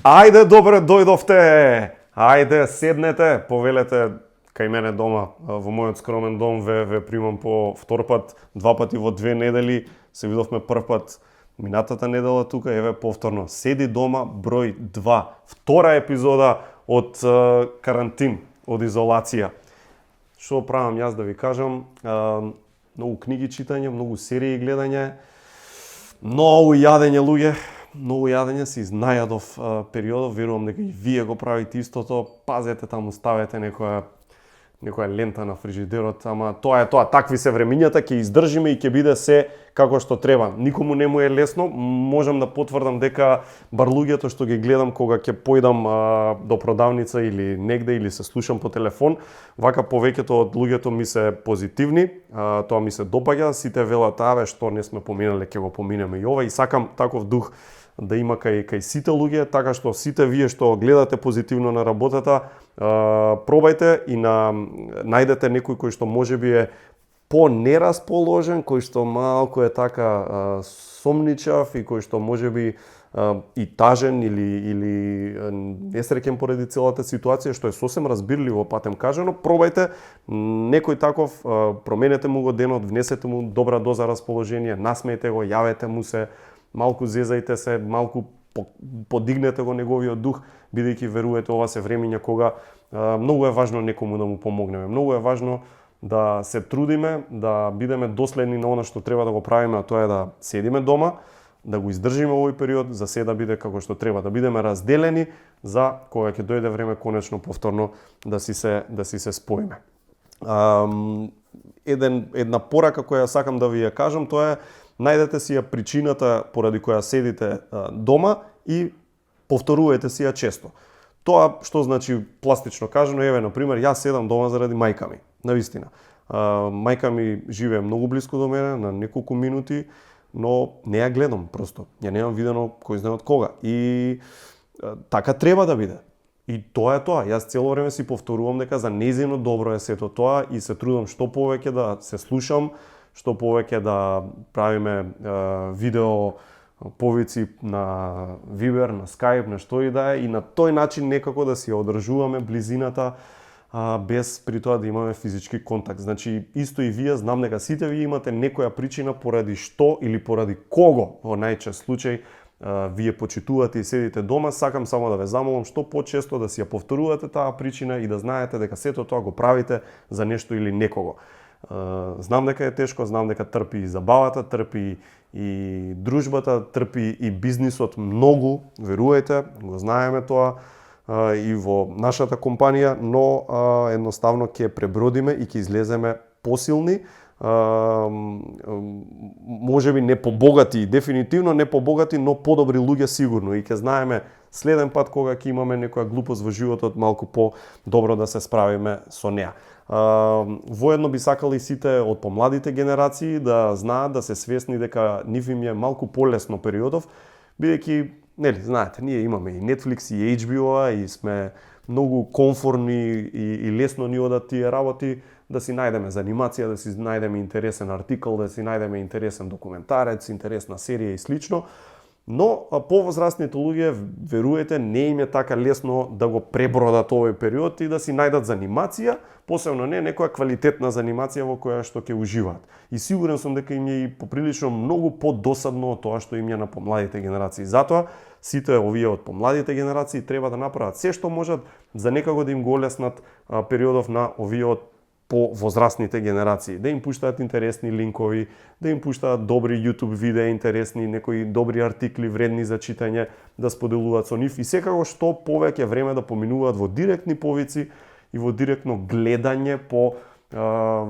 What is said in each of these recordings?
Ајде, добре дојдовте! Ајде, седнете, повелете кај мене дома, во мојот скромен дом, ве примам по втор пат, 2 пати во 2 недели, се видовме прв пат минатата недела тука, еве повторно, седи дома број 2, втора епизода од карантин, од изолација. Што правам јас да ви кажам, многу книги читање, многу серии гледање, многу јадење луѓе, многу јадење, се изнајадов периодов, верувам дека и вие го правите истото, пазете таму, ставете некоја лента на фрижидерот, ама тоа е тоа, такви се времињата, ќе издржиме и ќе биде се како што треба. Никому не му е лесно, можам да потврдам дека бар луѓето што ги гледам кога ќе појдам до продавница или негде или се слушам по телефон, вака повеќето од луѓето ми се позитивни, тоа ми се допаѓа, сите велат аве што не сме поминале, ќе го поминеме и ова и сакам таков дух да има кај сите луѓе, така што сите вие што гледате позитивно на работата, пробајте и најдете некој кој што можеби е по-нерасположен, кој што малку е така сомничав и кој што можеби и тажен или несреќен поради целата ситуација, што е сосем разбирливо патем кажано, пробајте некој таков, променете му го денот, внесете му добра доза расположение, насмејте го, јавете му се, малку зезајте се, малку подигнете го неговиот дух, бидејќи верувате ова се времиња кога многу е важно некому да му помогнеме. Многу е важно да се трудиме, да бидеме доследни на она што треба да го правиме, а тоа е да седиме дома, да го издржиме овој период, за се да биде како што треба, да бидеме разделени за кога ќе дојде време конечно повторно да си се споиме. Една порака која сакам да ви ја кажам, тоа е најдете си ја причината поради која седите дома и повторувајте си ја често. Тоа што значи пластично кажано, еве на пример, јас седам дома заради мајка ми, навистина. Мајка ми живее многу блиску до мене, на неколку минути, но не ја гледам просто. Ја немам видено кој знае од кога. И така треба да биде. И тоа е тоа. Јас цело време си повторувам дека за нејзино добро е сето тоа и се трудам што повеќе да се слушам, што повеќе да правиме видео повици на Viber, на Skype, на што и да е, и на тој начин некако да си одржуваме близината без при тоа да имаме физички контакт. Значи, исто и вие, знам дека сите вие имате некоја причина поради што или поради кого, во најчест случај, вие почитувате и седите дома. Сакам само да ве замолам што почесто да си ја повторувате таа причина и да знаете дека сето тоа го правите за нешто или некого. Знам дека е тешко, знам дека трпи и забавата, трпи и дружбата, трпи и бизнисот многу, верувајте, го знаеме тоа и во нашата компанија, но едноставно ќе пребродиме и ќе излеземе посилни, можеби не побогати, дефинитивно не побогати, но подобри луѓе сигурно и ќе знаеме следен пат кога ќе имаме некоја глупост во животот, малку по-добро да се справиме со неа. Воедно би сакали сите од помладите генерации да знаат, да се свесни дека нив им е малку полесно периодов, бидејќи, нели, знаете, ние имаме и Netflix и HBO и сме многу комфорни и лесно ни одат тие работи, да си најдеме занимација, да си најдеме интересен артикл, да си најдеме интересен документарец, интересна серија и слично. Но повозрастните луѓе, веруете, не им е така лесно да го пребродат овој период и да си најдат занимација, посебно не некоја квалитетна занимација во која што ќе уживаат. И сигурен сум дека им е и поприлично многу подосадно од тоа што им е на помладите генерации. Затоа сите овие од помладите генерации треба да направат се што можат за некако да им го олеснат периодов на овие од по возрастните генерации, да им пуштаат интересни линкови, да им пуштаат добри YouTube видеа интересни, некои добри артикли вредни за читање, да споделуваат со нив и секако што повеќе време да поминуваат во директни повици и во директно гледање по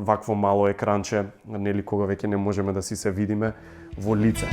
вакво мало екранче, нели кога веќе не можеме да си се видиме во лице.